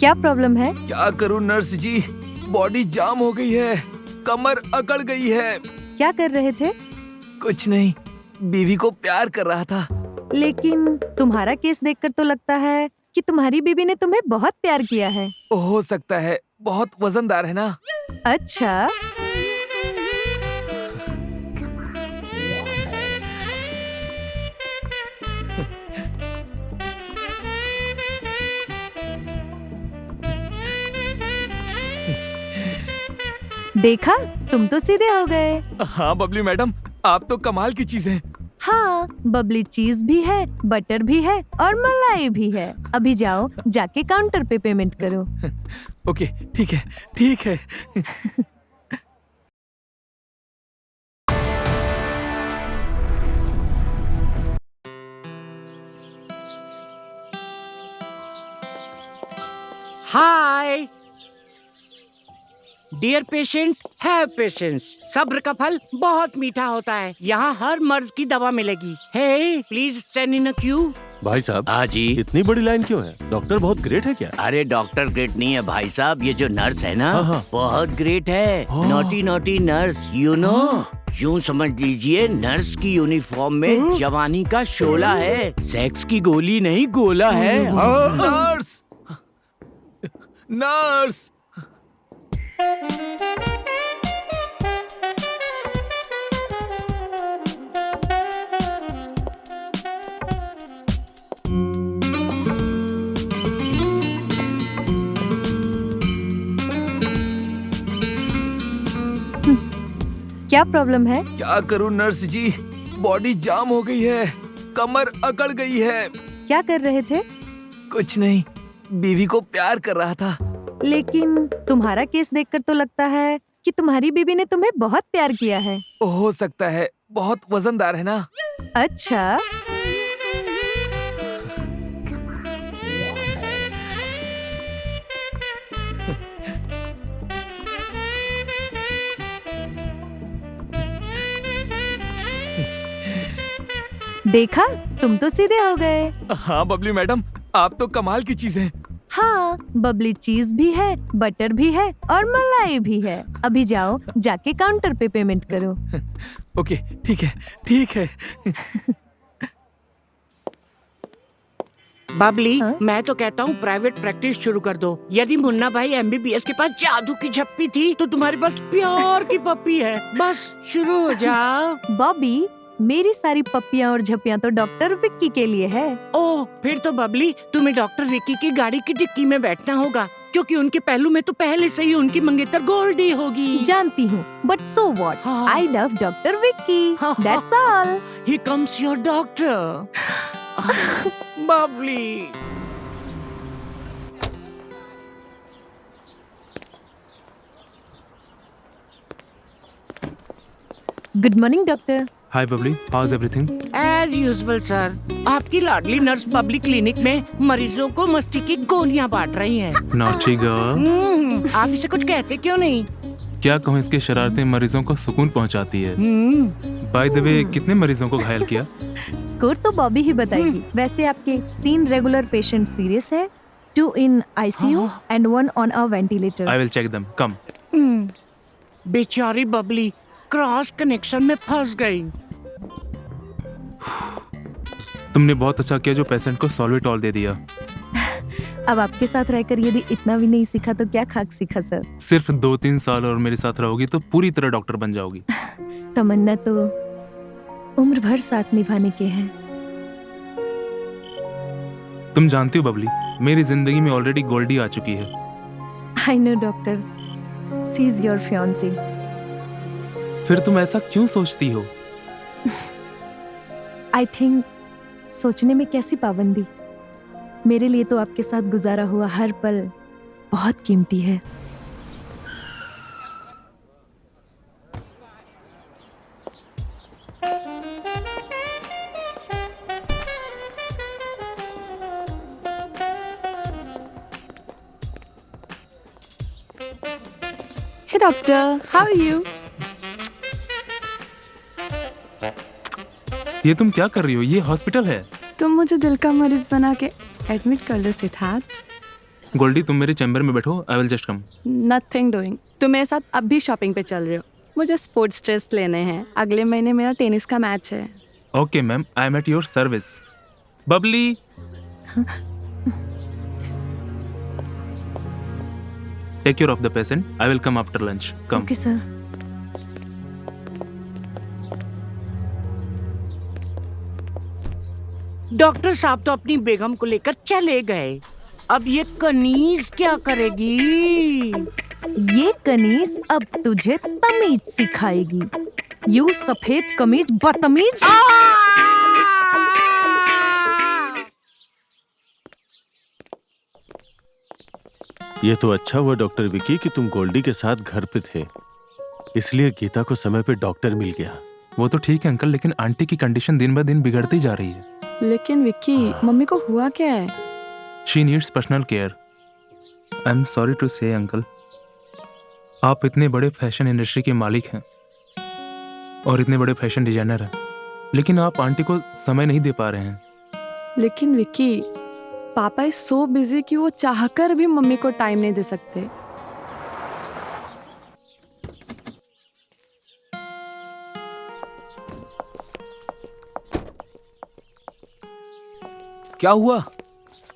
क्या प्रॉब्लम है? क्या करूं नर्स जी, बॉडी जाम हो गई है, कमर अकड़ गई है। क्या कर रहे थे? कुछ नहीं, बीवी को प्यार कर रहा था। लेकिन तुम्हारा केस देखकर तो लगता है कि तुम्हारी बीवी ने तुम्हें बहुत प्यार किया है। हो सकता है, बहुत वजनदार है ना। अच्छा, देखा, तुम तो सीधे हो गए। हाँ बबली मैडम, आप तो कमाल की चीज हैं। हाँ, बबली चीज भी है, बटर भी है और मलाई भी है। अभी जाओ, जाके काउंटर पे पेमेंट करो। ओके, ठीक है, ठीक है। Hi dear patient, have patience. सब्र का फल बहुत मीठा होता है। यहाँ हर मर्ज की दवा मिलेगी। Hey please stand in a queue. भाई साहब, हाँ जी। इतनी बड़ी लाइन क्यों है? डॉक्टर बहुत ग्रेट है क्या? अरे डॉक्टर ग्रेट नहीं है भाई साहब, ये जो नर्स है ना हाँ। बहुत ग्रेट है। Naughty naughty nurse, you know. यूं समझ लीजिए नर्स की यूनिफॉर्म में जवानी का शोला है, सेक्स की गोली नहीं गोला है। Nurse, nurse. क्या प्रॉब्लम है? क्या करूं नर्स जी, बॉडी जाम हो गई है, कमर अकड़ गई है। क्या कर रहे थे? कुछ नहीं, बीवी को प्यार कर रहा था। लेकिन तुम्हारा केस देखकर तो लगता है कि तुम्हारी बीवी ने तुम्हें बहुत प्यार किया है। हो सकता है, बहुत वजनदार है ना। अच्छा, देखा, तुम तो सीधे हो गए। हाँ बबली मैडम, आप तो कमाल की चीज हैं। हाँ, बबली चीज भी है, बटर भी है और मलाई भी है। अभी जाओ, जाके काउंटर पे पेमेंट करो। ओके, ठीक है, ठीक है। बबली, हाँ? मैं तो कहता हूँ प्राइवेट प्रैक्टिस शुरू कर दो। यदि मुन्ना भाई MBBS के पास जादू की झप्पी थी, तो तुम्हारे पास प्यार की पप्पी है। बस शुरू हो जाओ। बॉबी, मेरी सारी पप्पियाँ और झप्पियाँ तो डॉक्टर विक्की के लिए है। ओह, फिर तो बबली तुम्हें डॉक्टर विक्की की गाड़ी की डिक्की में बैठना होगा, क्योंकि उनके पहलू में तो पहले से ही उनकी मंगेतर गोल्डी होगी। जानती हूँ, बट सो व्हाट? हाँ। I love doctor Vicky. That's all. Here comes your doctor. Babli. Good morning doctor. Hi Babli, how is everything? As usual sir, आपकी लाडली नर्स पब्लिक क्लिनिक में मरीजों को मस्ती की गोलियां बांट रही हैं। Naughty girl. आप इसे कुछ कहते क्यों नहीं? क्या कहूँ, इसकी शरारतें मरीजों को सुकून पहुंचाती है। बाय द वे, कितने मरीजों को घायल किया? स्कोर तो बॉबी ही बताएगी। वैसे आपके 3 रेगुलर पेशेंट सीरियस है, 2 in ICU and 1 on a ventilator. I will check them, come. बेचारी बबली क्रॉस कनेक्शन में फंस गई। तुमने बहुत अच्छा किया जो पेशेंट को सॉल्वेटॉल दे दिया। अब आपके साथ रहकर यदि इतना भी नहीं सीखा तो क्या खाक सीखा सर। सिर्फ 2-3 साल और मेरे साथ रहोगी तो पूरी तरह डॉक्टर बन जाओगी। तमन्ना तो उम्र भर साथ निभाने के हैं। तुम जानती हो बबली, मेरी जिंदगी में ऑलरेडी गोल्डी आ चुकी है। I know doctor, she is your fiancée. फिर तुम ऐसा क्यों सोचती हो? आई थिंक सोचने में कैसी पाबंदी। मेरे लिए तो आपके साथ गुजारा हुआ हर पल बहुत कीमती है। Hey doctor, how are you? ये तुम क्या कर रही हो? ये हॉस्पिटल है। तुम मुझे दिल का मरीज बना के एडमिट कर लो सिद्धार्थ। गोल्डी तुम मेरे चैम्बर में बैठो, I will just come. Nothing doing. तुम मेरे साथ अब भी शॉपिंग पे चल रहे हो। मुझे स्पोर्ट्स ड्रेस लेने हैं। अगले महीने मेरा टेनिस का मैच है। Okay ma'am, I am at your service. Babli, take care of the patient, I will come after lunch. Come. Okay sir. Doctor साहब तो अपनी बेगम को लेकर चले गए। अब ये कनीज क्या करेगी? ये कनीज अब तुझे तमीज सिखाएगी। यू सफेद कमीज बदतमीज। ये तो अच्छा हुआ डॉक्टर विकी कि तुम गोल्डी के साथ घर पे थे, इसलिए गीता को समय पे डॉक्टर मिल गया। वो तो ठीक है अंकल, लेकिन आंटी की कंडीशन दिन ब दिन बिगड़ती जा रही है। लेकिन विक्की, मम्मी को हुआ क्या है? She needs personal care. I am sorry to say uncle, आप इतने बड़े फैशन इंडस्ट्री के मालिक हैं और इतने बड़े फैशन डिजाइनर हैं, लेकिन आप आंटी को समय नहीं दे पा रहे हैं। लेकिन विक्की, पापा इज सो बिजी कि वो चाहकर भी मम्मी को टाइम नहीं दे सकते। क्या हुआ?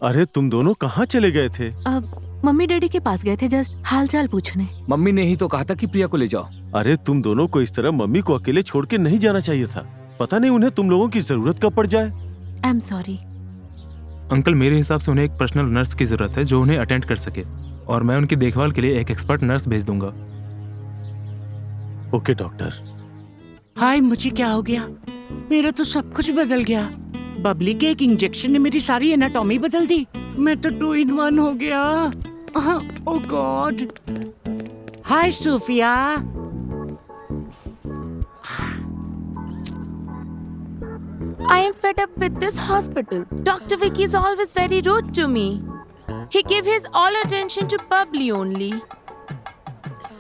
अरे तुम दोनों कहाँ चले गए थे? अब मम्मी डैडी के पास गए थे जस्ट हालचाल पूछने। मम्मी ने ही तो कहा था कि प्रिया को ले जाओ। अरे तुम दोनों को इस तरह मम्मी को अकेले छोड़ के नहीं जाना चाहिए था। पता नहीं उन्हें तुम लोगों की जरूरत कब पड़ जाए। आई एम सॉरी अंकल, मेरे हिसाब से उन्हें एक पर्सनल नर्स की जरूरत है जो उन्हें अटेंड कर सके, और मैं उनकी देखभाल के लिए एक एक्सपर्ट नर्स भेज दूंगा। Okay doctor. हाय, मुझे क्या हो गया? मेरा तो सब कुछ बदल गया। बबली के एक इंजेक्शन ने मेरी सारी एनाटॉमी बदल दी। मैं तो 2 in 1 हो गया। Oh god. Hi Sophia. I am fed up with this hospital. Dr. Vicky is always very rude to me. He give his all attention to Bubbly only.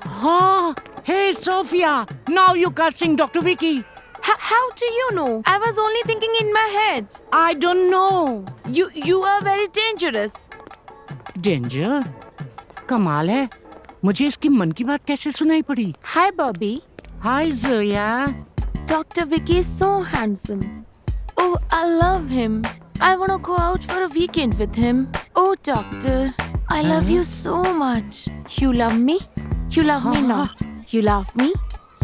हाँ, hey Sophia, now you cursing Dr. Vicky. How do you know? I was only thinking in my head. I don't know. You are very dangerous. Danger? कमाल है, मुझे इसकी मन की बात कैसे सुनाई पड़ी? Hi Bobby. Hi Zoya. Dr. Vicky is so handsome. Oh, I love him. I want to go out for a weekend with him. Oh, doctor, I love you so much. You love me? You love me not. You love me?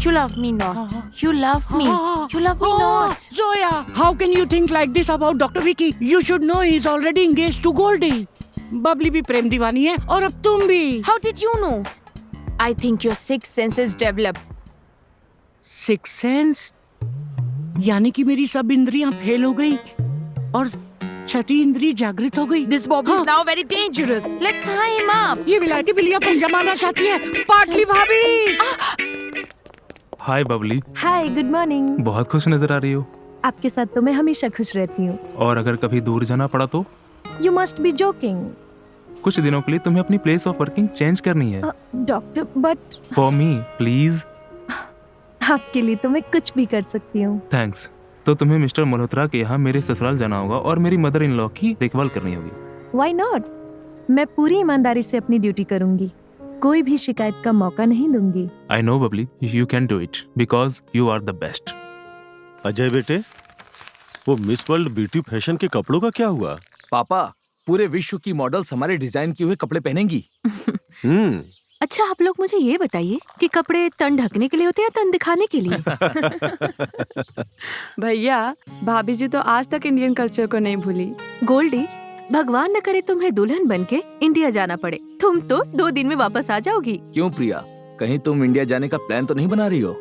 You love me not. You love me. You love me not. Zoya, how can you think like this about Dr. Vicky? You should know he's already engaged to Goldie. Babli भी प्रेम दीवानी है और अब तुम भी। How did you know? I think your sixth sense is developed. Sixth sense? यानी कि मेरी सब इंद्रियां फेल हो गई और छठी इंद्री जागृत हो गई। This Bobby is now very dangerous. Let's tie him up. ये विलायती बिल्लियां पंजा मारना चाहती है। पाटली भाभी। हाय बबली। हाय, गुड मॉर्निंग। बहुत खुश नजर आ रही हो। आपके साथ तो मैं हमेशा खुश रहती हूँ। और अगर कभी दूर जाना पड़ा तो? You must be joking. कुछ दिनों के लिए तुम्हें अपनी प्लेस ऑफ वर्किंग चेंज करनी है। Doctor, but for me please. आपके लिए तो मैं कुछ भी कर सकती हूँ। थैंक्स। तो तुम्हें मिस्टर मल्होत्रा के यहाँ मेरे ससुराल जाना होगा और मेरी मदर इन लॉ की देखभाल करनी होगी। Why not? मैं पूरी ईमानदारी से अपनी ड्यूटी करूंगी। कोई भी शिकायत का मौका नहीं दूंगी। I know Babli, you can do it because you are the best. Ajay बेटे, वो मिस वर्ल्ड ब्यूटी फैशन के कपड़ों का क्या हुआ? पापा, पूरे विश्व की मॉडल्स हमारे डिजाइन किए हुए कपड़े पहनेंगी। अच्छा, आप लोग मुझे ये बताइए कि कपड़े तन ढकने के लिए होते हैं या तन दिखाने के लिए? भैया, भाभी जी तो आज तक इंडियन कल्चर को नहीं भूली। गोल्डी, भगवान न करे तुम्हें दुल्हन बनके इंडिया जाना पड़े। तुम तो 2 दिन में वापस आ जाओगी। क्यों प्रिया, कहीं तुम इंडिया जाने का प्लान तो नहीं बना रही हो?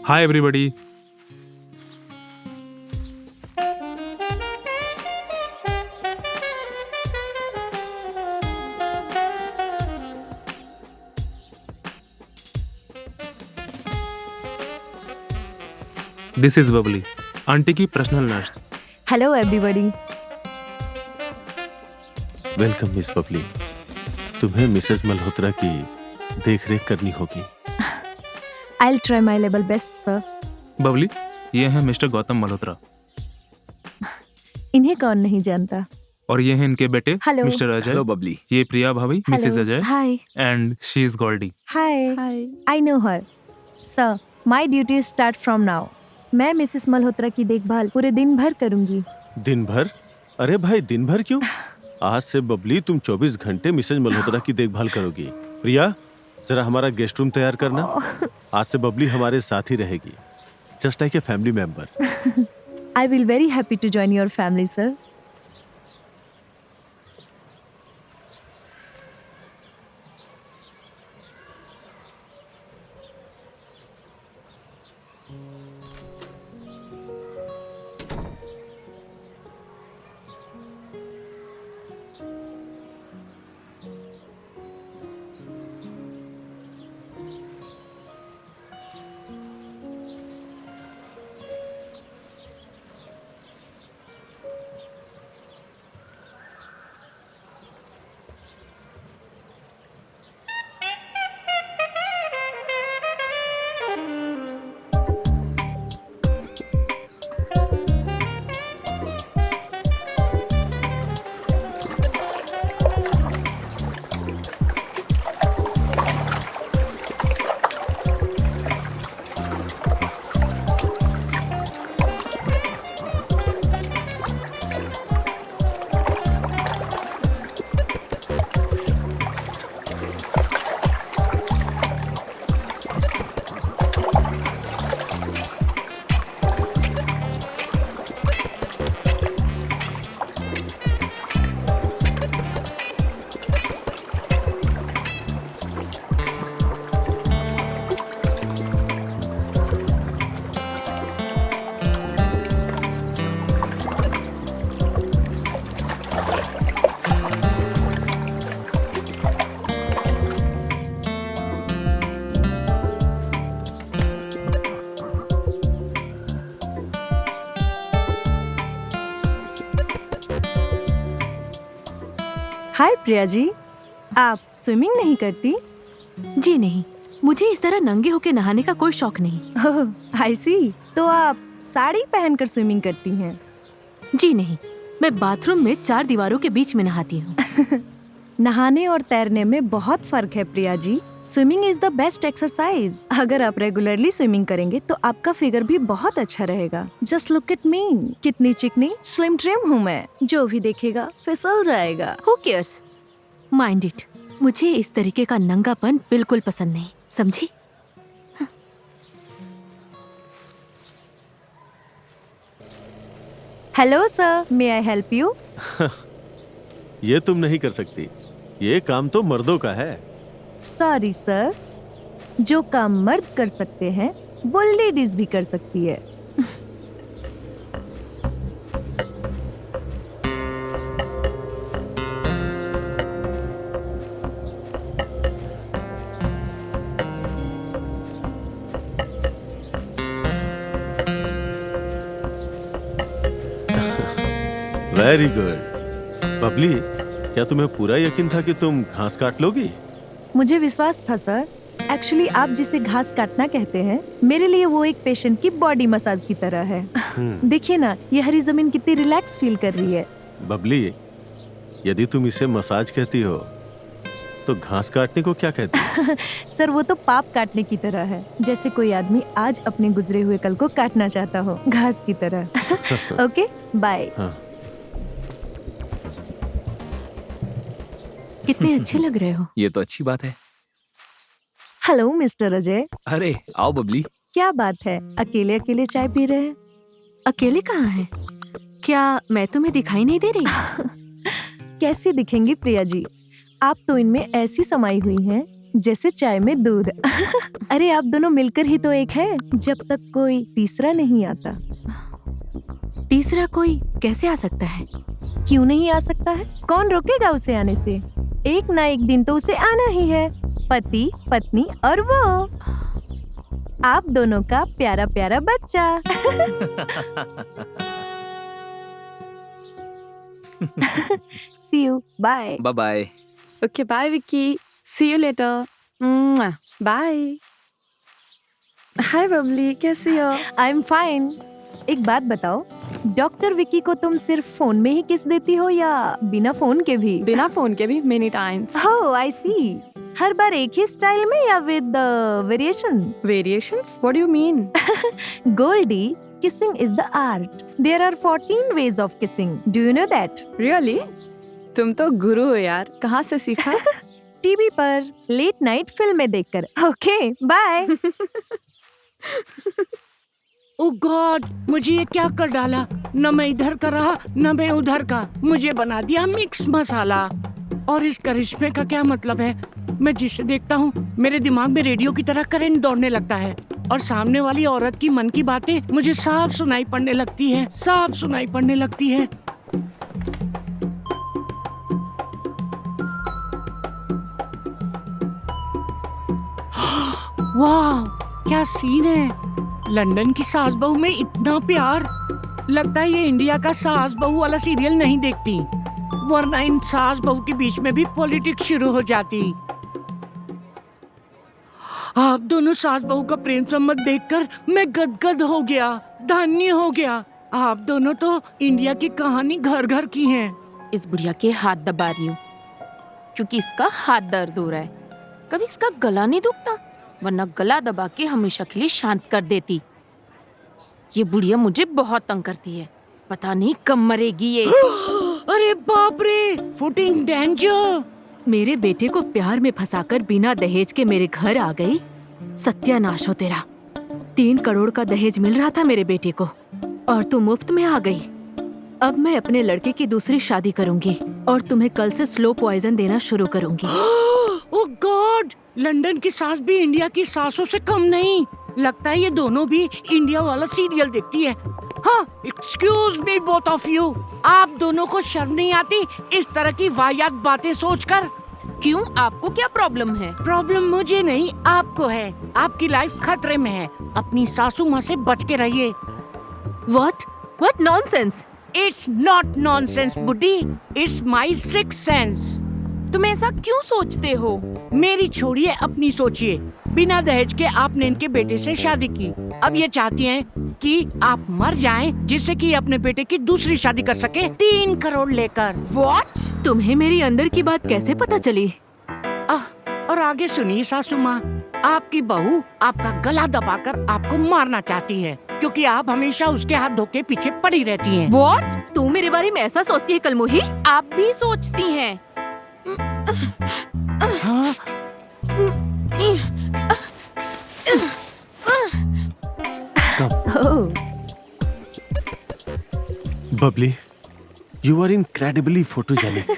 Hi everybody. This is Babli, aunty की personal nurse. Hello everybody. Welcome miss Babli. तुम्हें मिसेस मल्होत्रा की देखरेख करनी होगी। I will try my level best sir. Babli, ये है मिस्टर गौतम मल्होत्रा। इन्हें कौन नहीं जानता। और ये हैं इनके बेटे Hello. Mister Ajay, hello Babli. ये प्रिया भाभी, missus Ajay, hi and she is Goldie. Hi, hi I know her. Sir, my duty start from now. मैं मिसेस मल्होत्रा की देखभाल पूरे दिन भर करूंगी। दिन भर? अरे भाई, दिन भर क्यों? आज से बबली तुम 24 घंटे मिसेज मल्होत्रा की देखभाल करोगी। प्रिया, जरा हमारा गेस्ट रूम तैयार करना। आज से बबली हमारे साथ ही रहेगी, just like a family member. I will very happy to join your family sir. Hi Priya ji, आप स्विमिंग नहीं करती? जी नहीं, मुझे इस तरह नंगे होके नहाने का कोई शौक नहीं। ओह आई सी, तो आप साड़ी पहनकर स्विमिंग करती हैं? जी नहीं, मैं बाथरूम में 4 दीवारों के बीच में नहाती हूँ। नहाने और तैरने में बहुत फर्क है Priya ji. Swimming is the best exercise. अगर आप रेगुलरली स्विमिंग करेंगे तो आपका फिगर भी बहुत अच्छा रहेगा। जस्ट लुक एट मी, कितनी चिकनी स्लिम ट्रिम हूँ मैं। जो भी देखेगा फिसल जाएगा। Who cares? Mind it. मुझे इस तरीके का नंगापन बिल्कुल पसंद नहीं, समझी? Hello sir, may I help you? ये तुम नहीं कर सकती, ये काम तो मर्दों का है। सॉरी सर, जो काम मर्द कर सकते हैं वो लेडीज भी कर सकती है। Very good. बबली, क्या तुम्हें पूरा यकीन था कि तुम घास काट लोगी? मुझे विश्वास था सर। एक्चुअली आप जिसे घास काटना कहते हैं, मेरे लिए वो एक पेशेंट की बॉडी मसाज की तरह है। देखिए ना, ये हरी जमीन कितनी रिलैक्स फील कर रही है। बबली, यदि तुम इसे मसाज कहती हो तो घास काटने को क्या कहती हो? सर, वो तो पाप काटने की तरह है, जैसे कोई आदमी आज अपने गुजरे हुए कल को काटना चाहता हो, घास की तरह। Okay, bye. हाँ। कितने अच्छे लग रहे हो। ये तो अच्छी बात है। हेलो मिस्टर अजय, अरे आओ बबली। क्या बात है, अकेले अकेले चाय पी रहे हैं? अकेले कहाँ हैं? क्या मैं तुम्हें दिखाई नहीं दे रही? कैसी दिखेंगी प्रिया जी, आप तो इनमें ऐसी समाई हुई हैं जैसे चाय में दूध। अरे आप दोनों मिलकर ही तो एक है, जब तक कोई तीसरा नहीं आता। तीसरा कोई कैसे आ सकता है? क्यों नहीं आ सकता है? कौन रोकेगा उसे आने से? एक ना एक दिन तो उसे आना ही है। पति, पत्नी और वो आप दोनों का प्यारा प्यारा बच्चा। See you, bye. Bye bye. Okay bye Vicky, see you later. Bye. Hi Babli, कैसी हो? I'm fine. एक बात बताओ, डॉक्टर विकी को तुम सिर्फ फोन में ही किस देती हो या बिना फोन के भी? बिना फोन के भी मेनी टाइम्स। ओह आई सी। हर बार एक ही स्टाइल में या with variation? Variations? What do you mean? Goldie, kissing is the art. There are 14 ways of kissing. Do you know that? Really? तुम तो गुरु हो यार, कहाँ से सीखा? टीवी पर लेट नाइट फिल्में देखकर। Okay bye. ओह गॉड, मुझे ये क्या कर डाला? न मैं इधर का रहा न मैं उधर का, मुझे बना दिया मिक्स मसाला। और इस करिश्मे का क्या मतलब है? मैं जिसे देखता हूँ मेरे दिमाग में रेडियो की तरह करंट दौड़ने लगता है और सामने वाली औरत की मन की बातें मुझे साफ सुनाई पड़ने लगती है, साफ सुनाई पड़ने लगती है। वाह, क्या सीन है! लंदन की सास बहू में इतना प्यार। लगता है ये इंडिया का सास बहू वाला सीरियल नहीं देखती, वरना इन सास बहू के बीच में भी पॉलिटिक्स शुरू हो जाती। आप दोनों सास बहू का प्रेम संबंध देखकर मैं गदगद हो गया, धन्य हो गया। आप दोनों तो इंडिया की कहानी घर घर की हैं। इस बुढ़िया के हाथ दबा रही हूँ क्योंकि इसका हाथ दर्द हो रहा है। कभी इसका गला नहीं दुखता, वरना गला दबा के हमेशा के लिए शांत कर देती। ये बुढ़िया मुझे बहुत तंग करती है, पता नहीं कब मरेगी ये। अरे बाप रे, फुटिंग डेंजर। मेरे बेटे को प्यार में फंसाकर बिना दहेज के मेरे घर आ गई। सत्यानाश हो तेरा। 3 करोड़ का दहेज मिल रहा था मेरे बेटे को और तू मुफ्त में आ गई। अब मैं अपने लड़के की दूसरी शादी करूंगी और तुम्हें कल से स्लो पॉइजन देना शुरू करूंगी। ओह गॉड, लंदन की सास भी इंडिया की सासों से कम नहीं। लगता है ये दोनों भी इंडिया वाला सीरियल देखती है। हाँ, excuse me both of you, आप दोनों को शर्म नहीं आती इस तरह की वाहियात बातें सोचकर? क्यों, आपको क्या प्रॉब्लम है? प्रॉब्लम मुझे नहीं, आपको है। आपकी लाइफ खतरे में है। अपनी सासू माँ से बच के रहिए। What nonsense! It's not nonsense, बुड्ढी। It's my sixth sense. तुम ऐसा क्यों सोचते हो? मेरी छोड़िए, अपनी सोचिए। बिना दहेज के आपने इनके बेटे से शादी की, अब ये चाहती हैं कि आप मर जाएं जिससे कि अपने बेटे की दूसरी शादी कर सके 3 करोड़ लेकर। What? तुम्हें मेरी अंदर की बात कैसे पता चली? और आगे सुनिए सासू माँ, आपकी बहू आपका गला दबाकर आपको मारना चाहती है क्योंकि आप हमेशा उसके हाथ धोके पीछे पड़ी रहती हैं। What? तू मेरे बारे में ऐसा सोचती है कलमुही? आप भी सोचती हैं। हाँ? Oh Babli, you are incredibly photogenic.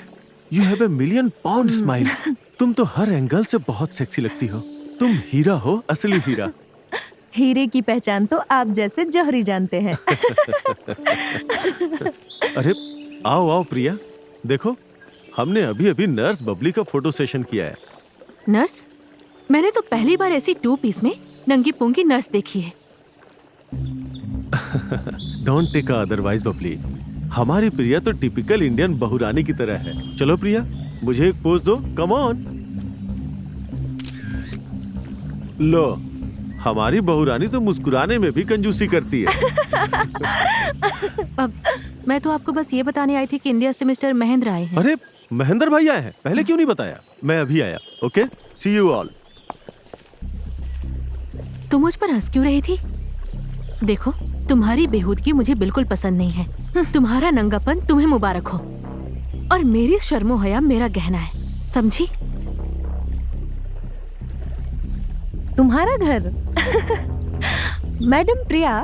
You have a million pound smile. तुम तो हर एंगल से बहुत सेक्सी लगती हो। तुम हीरा हो, असली हीरा। हीरे की पहचान तो आप जैसे जौहरी जानते हैं। अरे आओ आओ प्रिया, देखो हमने अभी अभी नर्स बबली का फोटो सेशन किया है। नर्स? मैंने तो पहली बार ऐसी 2 पीस में नंगी पुंगी नर्स देखी है। Don't take otherwise Babli. हमारी प्रिया तो टिपिकल इंडियन बहुरानी की तरह है। चलो प्रिया, मुझे एक पोज दो, कम ऑन। लो, हमारी बहुरानी तो मुस्कुराने में भी कंजूसी करती है। अब मैं तो आपको बस ये बताने आई थी कि इंडिया से मिस्टर महेंद्र आए हैं। अरे महेंद्र भाई आए हैं, पहले क्यों नहीं बताया? मैं अभी आया। Okay, see you all. तुम मुझ पर हंस क्यों रही थी? देखो, तुम्हारी बेहूदगी मुझे बिल्कुल पसंद नहीं है। तुम्हारा नंगापन तुम्हें मुबारक हो और मेरी शर्मो हया मेरा गहना है, समझी? तुम्हारा घर? मैडम प्रिया,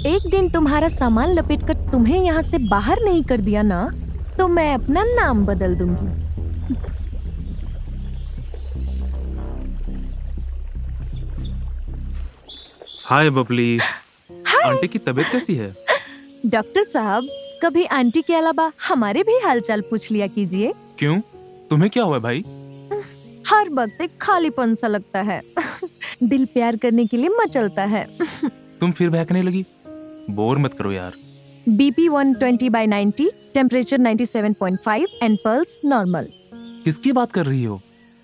एक दिन तुम्हारा सामान लपेटकर तुम्हें यहाँ से बाहर नहीं कर दिया ना, तो मैं अपना नाम बदल दूंगी। हाय बबली, आंटी की तबीयत कैसी है? डॉक्टर साहब, कभी आंटी के अलावा हमारे भी हालचाल पूछ लिया कीजिए। क्यों, तुम्हें क्या हुआ भाई? हर वक्त एक खालीपन सा लगता है। दिल प्यार करने के लिए मचलता है। तुम फिर बहकने लगी? बोर मत करो यार। BP 120/90, temperature 97.5 and pulse normal. किसकी बात कर रही हो?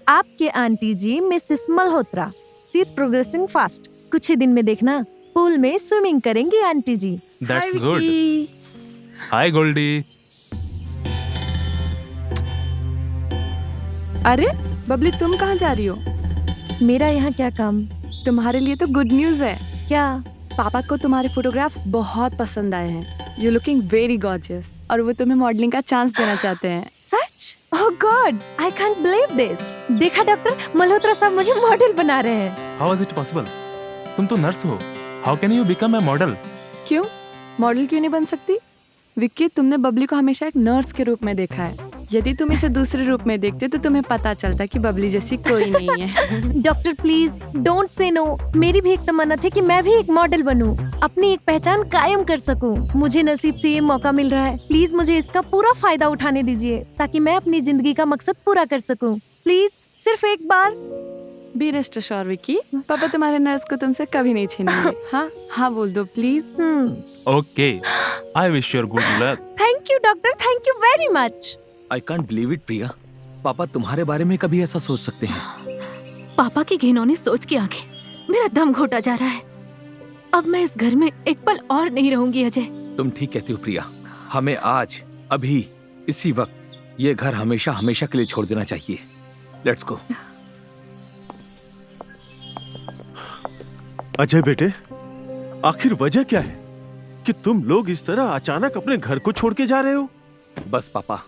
आपके आंटी जी Mrs Malhotra. She is progressing fast. कुछ ही दिन में देखना पूल में स्विमिंग करेंगी आंटी जी। That's good. Hi Goldie. अरे बबली, तुम कहाँ जा रही हो? मेरा यहाँ क्या काम? तुम्हारे लिए तो गुड न्यूज है। क्या? पापा को तुम्हारे फोटोग्राफ्स बहुत पसंद आए हैं। यू लुकिंग वेरी गॉर्जियस और वो तुम्हें मॉडलिंग का चांस देना चाहते हैं। सच? Oh god, I can't believe this. देखा डॉक्टर, मल्होत्रा साहब मुझे मॉडल बना रहे हैं। How is it possible? तुम तो नर्स हो, how can you become a model? क्यों मॉडल क्यों नहीं बन सकती? विक्की, तुमने बबली को हमेशा एक नर्स के रूप में देखा है। यदि तुम इसे दूसरे रूप में देखते तो तुम्हें पता चलता कि बबली जैसी कोई नहीं है। Doctor please don't say no. मेरी भी एक तमन्ना थी कि मैं भी एक मॉडल बनूं, अपनी एक पहचान कायम कर सकूं। मुझे नसीब से ये मौका मिल रहा है। प्लीज मुझे इसका पूरा फायदा उठाने दीजिए ताकि मैं अपनी जिंदगी का मकसद पूरा कर सकूं। प्लीज सिर्फ एक बार। बी रेस्ट एश्योर्ड विक्की, पापा तुम्हारे नर्स को तुमसे कभी नहीं छीनेंगे। हाँ हाँ बोल दो please. Okay, I wish you good luck. Thank you doctor, thank you very much. I can't believe it Priya, पापा तुम्हारे बारे में कभी ऐसा सोच सकते हैं? पापा की घिनौनी सोच के आगे मेरा दम घोटा जा रहा है। अब मैं इस घर में एक पल और नहीं रहूंगी अजय। तुम ठीक कहती हो प्रिया, हमें आज अभी इसी वक्त ये घर हमेशा हमेशा के लिए छोड़ देना चाहिए। Let's go. अजय बेटे, आखिर वजह क्या है कि तुम लोग इस तरह अचानक अपने घर को छोड़ के जा रहे हो? बस पापा,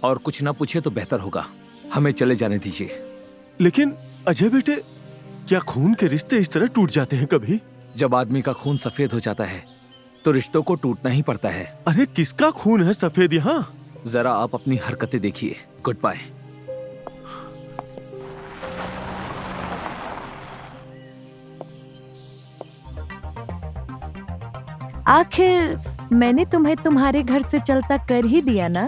और कुछ ना पूछे तो बेहतर होगा। हमें चले जाने दीजिए। लेकिन अजय बेटे, क्या खून के रिश्ते इस तरह टूट जाते हैं कभी? जब आदमी का खून सफेद हो जाता है तो रिश्तों को टूटना ही पड़ता है। अरे किसका खून है सफेद यहाँ? जरा आप अपनी हरकतें देखिए। Good bye. आखिर मैंने तुम्हें तुम्हारे घर से चलता कर ही दिया ना।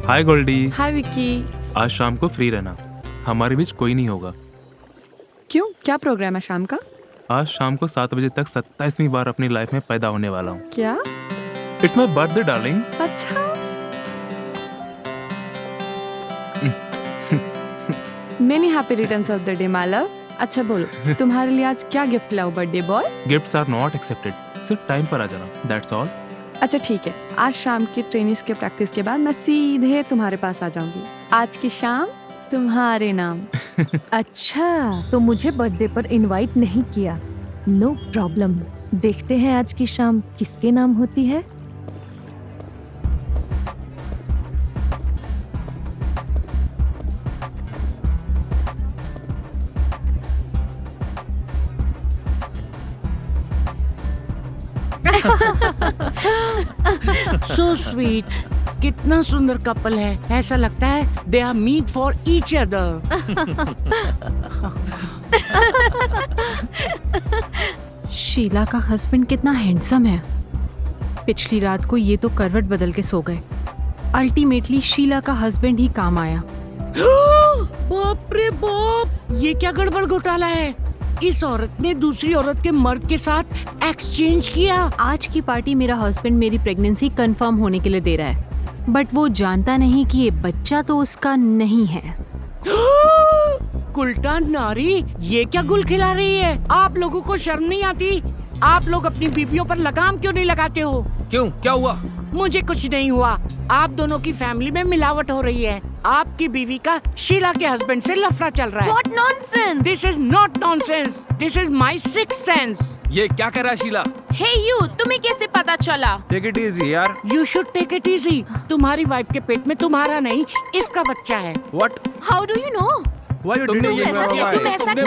हाय गोल्डी। हाय विक्की। आज शाम को फ्री रहना, हमारे बीच कोई नहीं होगा। क्यों, क्या प्रोग्राम है शाम का? आज शाम को 7 बजे तक 27वीं बार अपनी लाइफ में पैदा होने वाला हूँ। क्या? It's my birthday darling. अच्छा। Many happy returns of the day my love. अच्छा बोलो, तुम्हारे लिए आज क्या गिफ्ट लाऊं birthday boy? Gifts are not accepted, सिर्फ टाइम पर आ जाना, दैट्स ऑल। अच्छा ठीक है, आज शाम की टेनिस के प्रैक्टिस के बाद मैं सीधे तुम्हारे पास आ जाऊंगी। आज की शाम तुम्हारे नाम। अच्छा, तो मुझे बर्थडे पर इनवाइट नहीं किया। नो प्रॉब्लम, देखते हैं आज की शाम किसके नाम होती है। सो स्वीट, कितना सुंदर कपल है। ऐसा लगता है they are meant for each other. Sheela का हस्बैंड कितना हैंडसम है। पिछली रात को ये तो करवट बदल के सो गए। अल्टीमेटली शीला का हस्बैंड ही काम आया। बाप रे बाप, ये क्या गड़बड़ घोटाला है? इस औरत ने दूसरी औरत के मर्द के साथ एक्सचेंज किया। आज की पार्टी मेरा हस्बैंड मेरी प्रेगनेंसी कंफर्म होने के लिए दे रहा है, बट वो जानता नहीं कि ये बच्चा तो उसका नहीं है। उल्टा नारी, ये क्या गुल खिला रही है? आप लोगों को शर्म नहीं आती? आप लोग अपनी बीवियों पर लगाम क्यों नहीं लगाते हो? क्यों, क्या हुआ? मुझे कुछ नहीं हुआ। आप दोनों की फैमिली में मिलावट हो रही है। आपकी बीवी का शीला के हस्बैंड से लफड़ा चल रहा है। What nonsense! This is not nonsense. This is my sixth sense. ये क्या कर रहा है शीला? Hey you, तुम्हें कैसे पता चला? टेक इट इजी यार। You should take it easy. तुम्हारी वाइफ के पेट में तुम्हारा नहीं, इसका बच्चा है। What? How do you know? Why you तुम ऐसा कैसे कर सकते हो?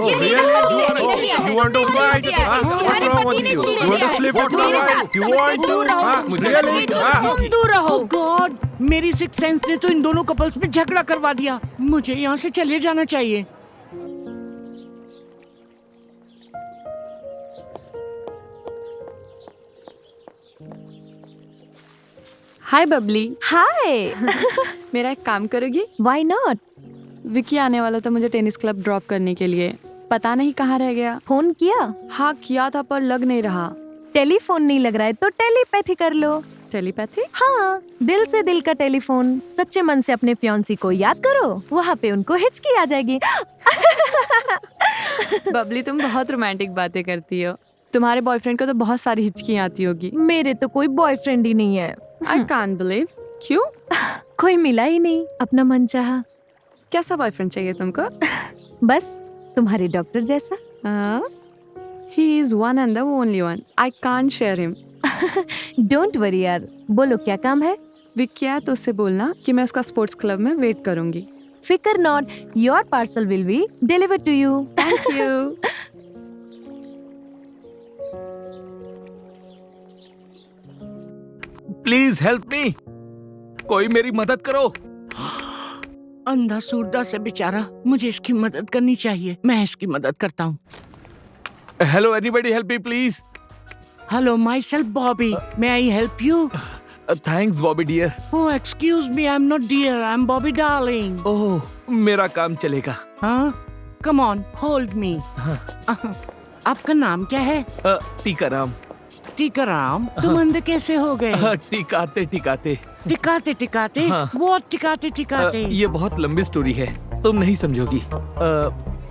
ये मेरे पति ने छीन लिया है। You want to fight? तुम्हारे पति ने छीन लिया है। You want to sleep with my wife? You want to? मुझे तुम दूर रहो। Oh God, मेरी सिक्स सेंस ने तो इन दोनों कपल्स में झगड़ा करवा दिया। मुझे यहाँ से चले जाना चाहिए। हाय बबली। हाय। मेरा एक काम करोगी? Why not? विकी आने वाला था मुझे टेनिस क्लब ड्रॉप करने के लिए, पता नहीं कहाँ रह गया। फोन किया? हाँ किया था पर लग नहीं रहा। टेलीफोन नहीं लग रहा है तो टेलीपैथी कर लो। टेलीपैथी? हाँ, दिल से दिल का टेलीफोन। सच्चे मन से अपने फियांसी को याद करो, वहाँ पे उनको हिचकी आ जाएगी। बबली तुम बहुत रोमांटिक बातें करती हो। तुम्हारे बॉयफ्रेंड को तो बहुत सारी हिचकियाँ आती होगी। मेरे तो कोई बॉयफ्रेंड ही नहीं है। आई कांट बिलीव। क्यों? कोई मिला ही नहीं, अपना मन चाहा। कैसा बॉयफ्रेंड चाहिए तुमको? बस तुम्हारे डॉक्टर जैसा। He is one and the only one. I can't share him. Don't worry यार, बोलो क्या काम है? विक्की है तो उससे बोलना कि मैं उसका स्पोर्ट्स क्लब में वेट करूंगी। फिकर not, your parcel will be delivered to you. Thank you. Please help me, कोई मेरी मदद करो। अंधा सूरदा से बेचारा, मुझे इसकी मदद करनी चाहिए। मैं इसकी मदद करता हूँ। Hello anybody help me please. Hello myself Bobby, may I help you? Thanks Bobby dear. Oh excuse me, I am not dear, I am Bobby darling. Oh, मेरा काम चलेगा। हाँ, कम ऑन, होल्ड मी। आपका नाम क्या है? टीकाराम। टीकाराम, तुम अंधे कैसे हो गए? टिकाते टिकाते। टिकाते टिकाते? हाँ। वो टिकाते टिकाते? ये बहुत लंबी स्टोरी है, तुम नहीं समझोगी।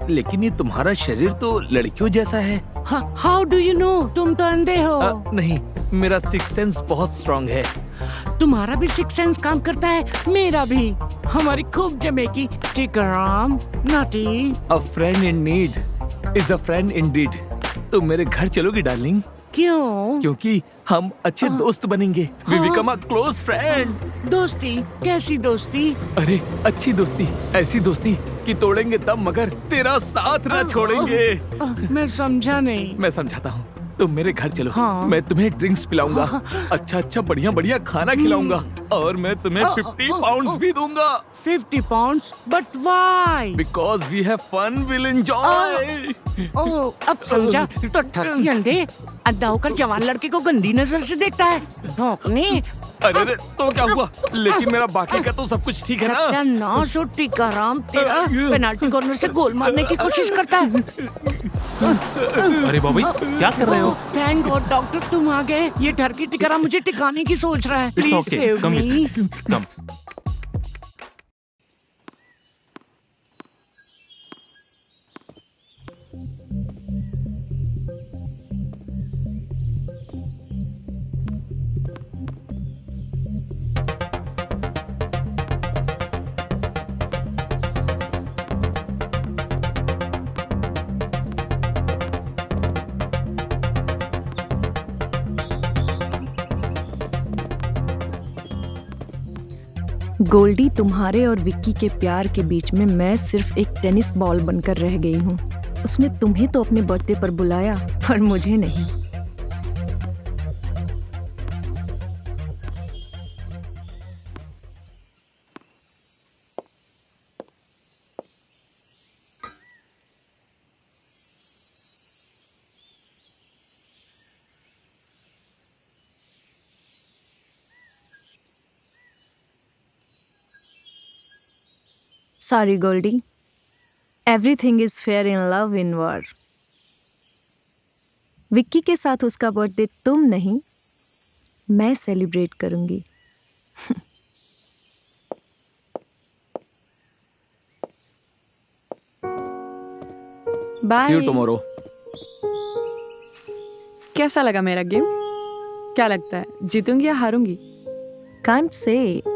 लेकिन ये तुम्हारा शरीर तो लड़कियों जैसा है। How do you know? तुम तो अंधे हो। नहीं, मेरा सिक्स सेंस बहुत स्ट्रांग है। तुम्हारा भी सिक्स सेंस काम करता है, मेरा भी। हमारी खूब जमेगी। Tikaram, naughty. A friend in need is a friend indeed. तुम मेरे घर चलोगी डार्लिंग? क्यों? क्योंकि हम अच्छे दोस्त बनेंगे। We become a close friend. दोस्ती? कैसी दोस्ती? अरे अच्छी दोस्ती, ऐसी दोस्ती कि तोड़ेंगे तब मगर तेरा साथ ना छोड़ेंगे। मैं समझा नहीं। मैं समझाता हूँ, तुम मेरे घर चलो। हाँ। मैं तुम्हें ड्रिंक्स पिलाऊंगा, अच्छा अच्छा बढ़िया बढ़िया खाना खिलाऊंगा और मैं तुम्हें 50 पाउंड्स भी दूंगा। 50 pounds? But why? Because we have fun, will enjoy. Oh, अब समझा। तो ठगी अंधे अंधा होकर जवान लड़के को गंदी नजर से देखता है। भौंकने। अरे तो क्या हुआ? लेकिन मेरा बाकी का तो सब कुछ ठीक है ना? सत्यानाश हो टीकाराम तेरा। पेनाल्टी कॉर्नर से गोल मारने की कोशिश करता है। अरे बॉबी, क्या कर रहे हो? थैंक गॉड डॉक्टर तुम आ गए। ये डर की टिकाराम मुझे टिकाने की सोच रहा है। इट्स प्लीज ओके, सेव कम मी। कम। गोल्डी, तुम्हारे और विक्की के प्यार के बीच में मैं सिर्फ एक टेनिस बॉल बनकर रह गई हूँ। उसने तुम्हें तो अपने बर्थडे पर बुलाया, पर मुझे नहीं। Sorry, Goldie. Everything is fair in love in war. Vicky के साथ उसका बर्थडे तुम नहीं, मैं सेलिब्रेट करूंगी। बाय। See you tomorrow. कैसा लगा मेरा गेम? क्या लगता है जीतूंगी या हारूंगी? Can't say.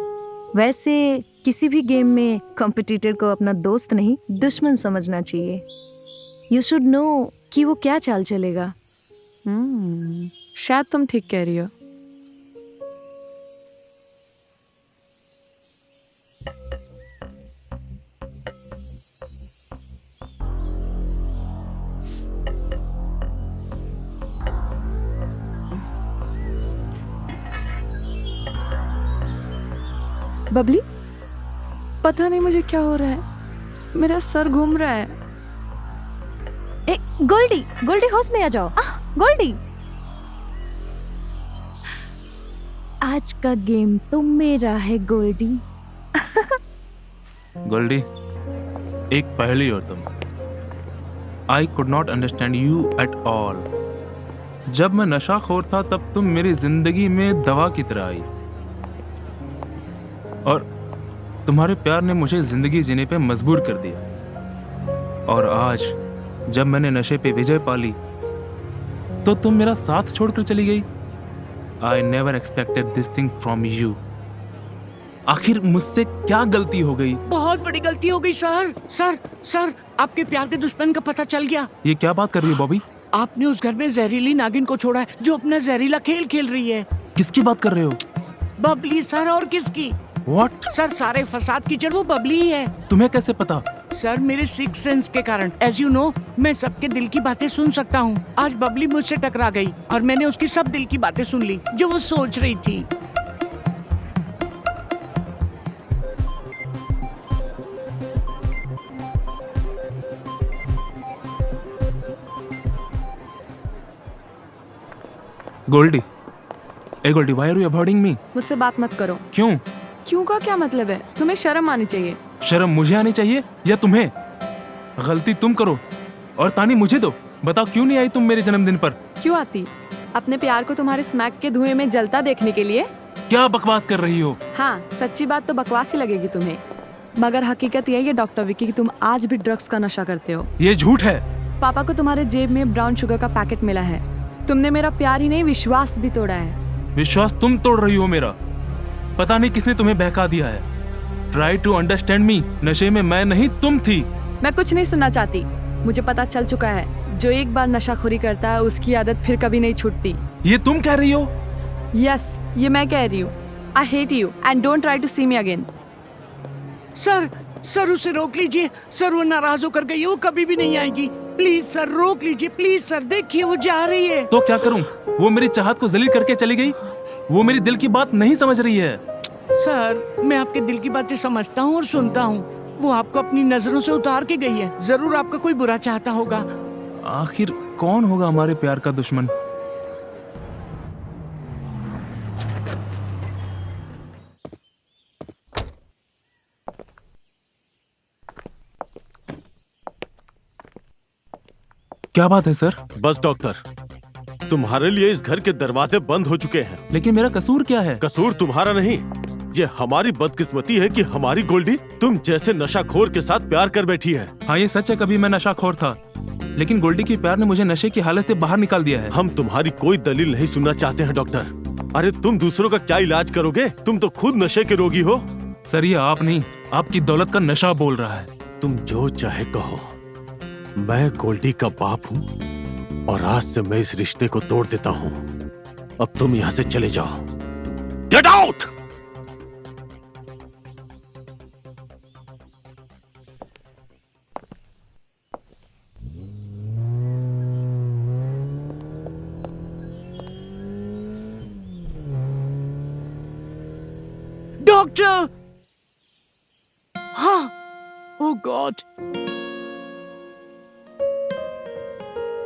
वैसे किसी भी गेम में कॉम्पिटिटर को अपना दोस्त नहीं दुश्मन समझना चाहिए। यू शुड नो कि वो क्या चाल चलेगा। शायद तुम ठीक कह रही हो। बबली, पता नहीं मुझे क्या हो रहा है, मेरा सर घूम रहा है। ए, गोल्डी, गोल्डी होश में आ जाओ। गोल्डी। आज का गेम तो मेरा है गोल्डी। गोल्डी, एक पहेली हो तुम। I could not understand you at all. जब मैं नशाखोर था तब तुम मेरी जिंदगी में दवा की तरह आई, और तुम्हारे प्यार ने मुझे जिंदगी जीने पे मजबूर कर दिया। और आज जब मैंने नशे पे विजय पाली तो तुम मेरा साथ छोड़कर चली गई। I never expected this thing from you. आखिर मुझसे क्या गलती हो गई? बहुत बड़ी गलती हो गई सर। सर आपके प्यार के दुश्मन का पता चल गया। ये क्या बात कर रही है बॉबी? आपने उस घर में जहरीली नागिन को छोड़ा है जो अपना जहरीला खेल खेल रही है। किसकी बात कर रहे हो? बबली सर, और किसकी? What? सर सारे फसाद की जड़ वो बबली ही है। तुम्हें कैसे पता? सर मेरे सिक्स सेंस के कारण, एज यू नो, मैं सबके दिल की बातें सुन सकता हूँ। आज बबली मुझसे टकरा गई और मैंने उसकी सब दिल की बातें सुन ली जो वो सोच रही थी। गोल्डी, ए Goldy, why are you avoiding me? मुझसे बात मत करो। क्यों? क्यों का क्या मतलब है? तुम्हें शर्म आनी चाहिए। शर्म मुझे आनी चाहिए या तुम्हें? गलती तुम करो और तानी मुझे दो। बताओ क्यों नहीं आई तुम मेरे जन्मदिन पर? क्यों आती? अपने प्यार को तुम्हारे स्मैक के धुएं में जलता देखने के लिए। क्या बकवास कर रही हो? हाँ, सच्ची बात तो बकवास ही लगेगी तुम्हें, मगर हकीकत यही है डॉक्टर विक्की कि तुम आज भी ड्रग्स का नशा करते हो। ये झूठ है। पापा को तुम्हारे जेब में ब्राउन शुगर का पैकेट मिला है। तुमने मेरा प्यार ही नहीं, विश्वास भी तोड़ा है। विश्वास तुम तोड़ रही हो मेरा। पता नहीं किसने तुम्हें बहका दिया है। Try to understand me. नशे में मैं नहीं तुम थी। मैं कुछ नहीं सुनना चाहती। मुझे पता चल चुका है, जो एक बार नशाखोरी करता है उसकी आदत फिर कभी नहीं छूटती। ये तुम कह रही हो? यस, ये मैं कह रही हूँ। I hate you and don't try to see me again. Sir उसे रोक लीजिए। सर वो नाराज होकर गई है, वो कभी भी नहीं आएगी। प्लीज सर रोक लीजिए, प्लीज सर। देखिए वो जा रही है। तो क्या करूं? वो मेरी चाहत को जलील करके चली गई। वो मेरी दिल की बात नहीं समझ रही है। सर मैं आपके दिल की बातें समझता हूँ और सुनता हूँ। वो आपको अपनी नजरों से उतार के गई है। जरूर आपका कोई बुरा चाहता होगा। आखिर कौन होगा हमारे प्यार का दुश्मन? क्या बात है सर? बस डॉक्टर, तुम्हारे लिए इस घर के दरवाजे बंद हो चुके हैं। लेकिन मेरा कसूर क्या है? कसूर तुम्हारा नहीं, ये हमारी बदकिस्मती है कि हमारी गोल्डी तुम जैसे नशाखोर के साथ प्यार कर बैठी है। हाँ ये सच है, कभी मैं नशाखोर था, लेकिन गोल्डी के प्यार ने मुझे नशे की हालत से बाहर निकाल दिया है। हम तुम्हारी कोई दलील नहीं सुनना चाहते हैं डॉक्टर। अरे तुम दूसरों का क्या इलाज करोगे? तुम तो खुद नशे के रोगी हो। सर ये आप नहीं, आपकी दौलत का नशा बोल रहा है। तुम जो चाहे कहो, मैं गोल्डी का बाप हूँ और आज से मैं इस रिश्ते को तोड़ देता हूँ। अब तुम यहाँ से चले जाओ। Get out! डॉक्टर! हाँ, ओह गॉड।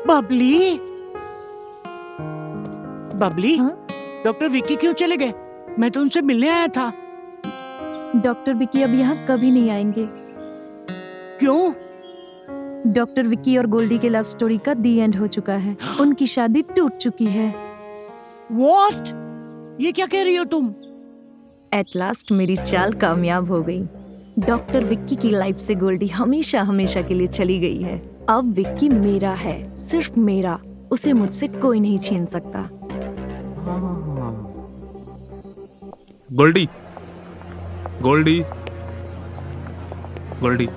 बबली, बबली, हाँ? डॉक्टर विक्की क्यों चले गए? मैं तो उनसे मिलने आया था। डॉक्टर विक्की अब यहाँ कभी नहीं आएंगे। क्यों? डॉक्टर विक्की और गोल्डी के लव स्टोरी का दी एंड हो चुका है। उनकी शादी टूट चुकी है। What? ये क्या कह रही हो तुम? एट लास्ट मेरी चाल कामयाब हो गई। डॉक्टर विक्की की लाइफ से गोल्डी हमेशा हमेशा के लिए चली गई है। अब विक्की मेरा है, सिर्फ मेरा। उसे मुझसे कोई नहीं छीन सकता। Goldy, Goldy, Goldy,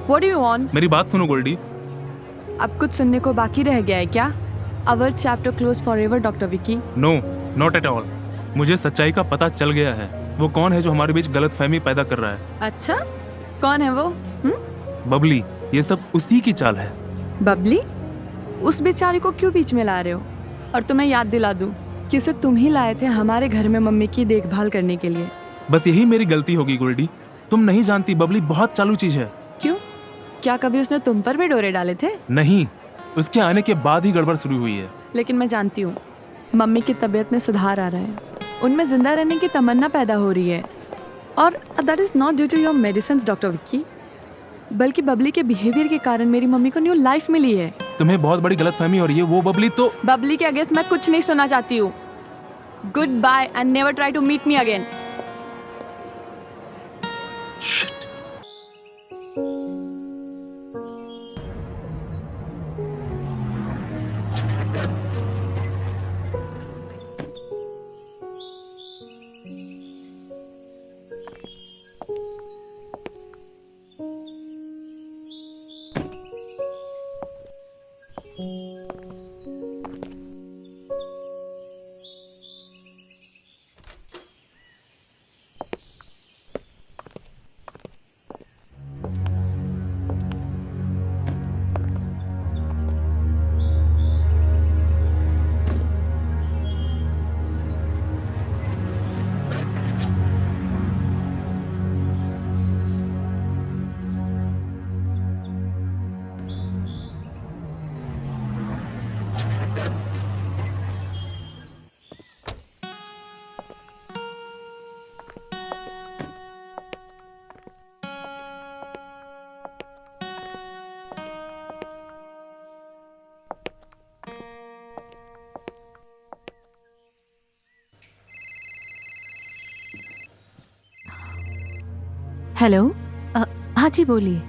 What do you want? मेरी बात सुनो गोल्डी। अब कुछ सुनने को बाकी रह गया है क्या? Our chapter closed forever, doctor Vicky. No, not at all. मुझे सच्चाई का पता चल गया है। वो कौन है जो हमारे बीच गलतफहमी पैदा कर रहा है। अच्छा, कौन है वो? बबली, ये सब उसी की चाल है। बबली? उस बेचारी को क्यों बीच में ला रहे हो? और तुम्हें याद दिला दूं कि उसे तुम ही लाए थे हमारे घर में मम्मी की देखभाल करने के लिए। बस यही मेरी गलती होगी गोल्डी। तुम नहीं जानती, बबली बहुत चालू चीज है। क्यों? क्या कभी उसने तुम पर भी डोरे डाले थे? नहीं, उसके आने के बाद ही गड़बड़ शुरू हुई है। लेकिन मैं जानती हूँ मम्मी की तबीयत में सुधार आ रहा है। उनमें जिंदा रहने की तमन्ना पैदा हो रही है। और that is not due to your medicine doctor Vicky, बल्कि बबली के बिहेवियर के कारण मेरी मम्मी को न्यू लाइफ मिली है। तुम्हें बहुत बड़ी गलतफहमी हो रही है। वो बबली तो बबली के अगेंस्ट मैं कुछ नहीं सुनना चाहती हूँ। Good bye and never try to meet me again. Hello, हाँ जी बोलिए।